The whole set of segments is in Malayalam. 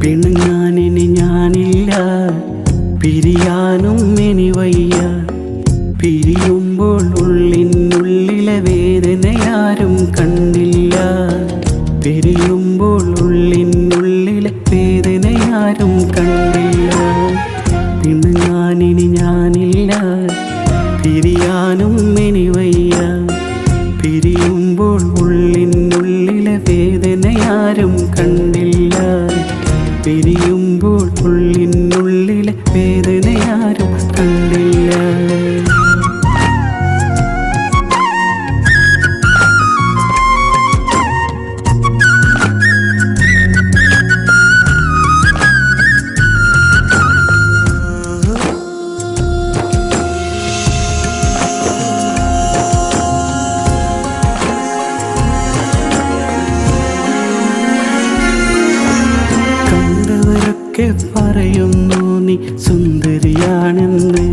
പിണങ്ങാനിനി ഞാനില്ല, പിരിയാനും ഇനി വയ്യ. പിരിയുമ്പോൾ ഉള്ളിനുള്ളിലെ വേദനയാരും കണ്ടില്ല. പിരിയുമ്പോൾ ഉള്ളിനുള്ളിലെ വേദനയാരും കണ്ടില്ല. പിണങ്ങാനിനി ഞാനില്ല, പിരിയാനും ഇനി വയ്യ. പിരിയുമ്പോൾ ഉള്ളിനുള്ളിലെ വേദനയാരും കണ്ടില്ല. പിരിയുമ്പോൾ ഉള്ളിനുള്ളിലെ വേദനയാരും കണ്ടില്ല. പറയുന്നു നീ സുന്ദരിയാണെന്ന്,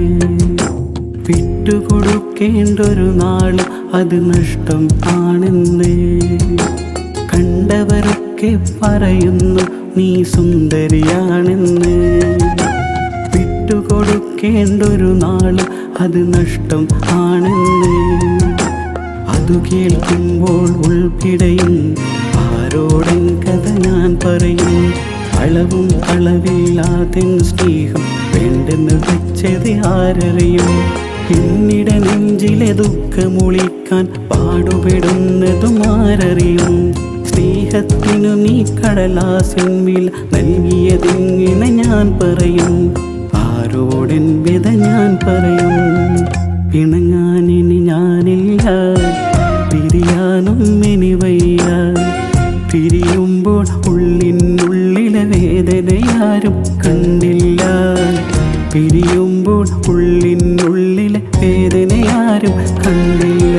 വിട്ടുകൊടുക്കേണ്ടൊരു നാളും അത് നഷ്ടം ആണെന്ന്. കണ്ടവരൊക്കെ പറയുന്നു നീ സുന്ദരിയാണെന്ന്, വിട്ടുകൊടുക്കേണ്ടൊരു നാളും അത് നഷ്ടം ആണെന്ന്. അതു കേൾക്കുമ്പോൾ ഉൾക്കിടയും ആരോടൻ കഥ ഞാൻ പറയും. അളവും അളവില്ലാതെ സ്നേഹം വേണ്ടെന്ന് വെച്ചത് ആരറിയും. പിന്നീട് നെഞ്ചിലെ ദുഃഖമൊളിക്കാൻ പാടുപെടുന്നതും ആരറിയും. സ്നേഹത്തിനു നീ കടലാസിൻ വില നൽകിയതെങ്ങനെ ഞാൻ പറയും. ആരോടൻ വ്യത ഞാൻ പറയും. പിണങ്ങാനിനി ഞാനില്ല, പിരിയാനും ഇനി വയ്യ. പിരിയുമ്പോൾ ഉള്ളിനുള്ളിലെ വേദനയാരും കണ്ടില്ല. പിരിയുമ്പോൾ ഉള്ളിനുള്ളിലെ വേദനയാരും കണ്ടില്ല.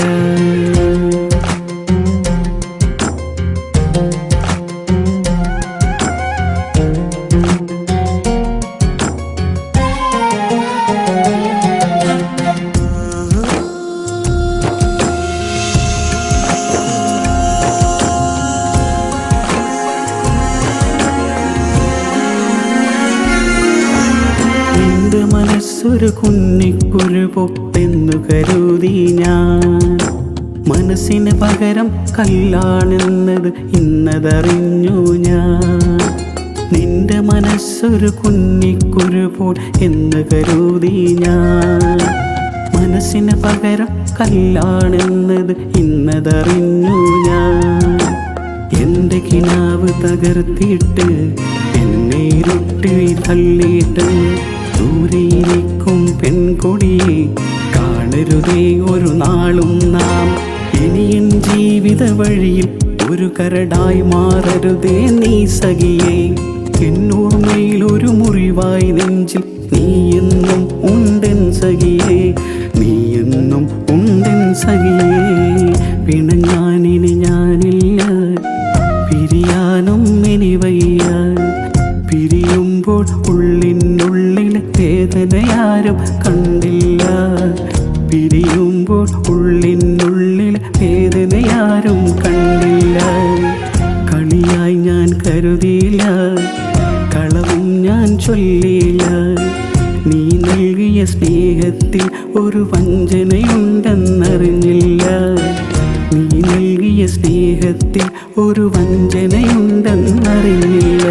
മനസ്സൊരു കുന്നിക്കുരു പൊട്ടെന്നു കരുതി ഞാൻ. മനസ്സിന് പകരം കല്ലാണെന്നത് ഇന്നതറിഞ്ഞു ഞാൻ. നിന്റെ മനസ്സൊരു കുന്നിക്കുരു പോൽ എന്ന് കരുതി ഞാൻ. മനസ്സിന് പകരം കല്ലാണെന്നത് ഇന്നതറിഞ്ഞു ഞാൻ. എൻ്റെ കിനാവ് തകർത്തിട്ട് എന്നെ ഇരുട്ടിൽ തള്ളിയിട്ട് ദൂരെയിരിക്കും പെൺകൊടിയെ കാണരുതേ ഒരു നാളും നാം. ഇനിയൻ ജീവിത വഴിയിൽ ഒരു കരടായി മാറരുതേ നീ സഖിയേ. എന്നോർമ്മയിൽ ഒരു മുറിവായി നെഞ്ചിൽ നീ എന്നും ഉണ്ടൻ സഖിയേ, നീ എന്നും ഉണ്ടൻ സഖിയേ. പിണങ്ങാനിനി ഞാനില്ല, പിരിയാനും ഇനി വയ്യ. പിരിയുമ്പോൾ ഉള്ളിനുള്ളിലെ വേദനയാരും കണ്ടില്ല. പിരിയുമ്പോൾ ഉള്ളിനുള്ളിലെ വേദനയാരും കണ്ടില്ല. കളിയായി ഞാൻ കരുതിയില്ല, കളവും ഞാൻ ചൊല്ലിയില്ല. നീ നൽകിയ സ്നേഹത്തിൽ ഒരു വഞ്ചനയുണ്ടെന്നറിഞ്ഞില്ല. നീ നൽകിയ സ്നേഹത്തിൽ ഒരു വഞ്ചനയുണ്ടെന്നറിഞ്ഞില്ല.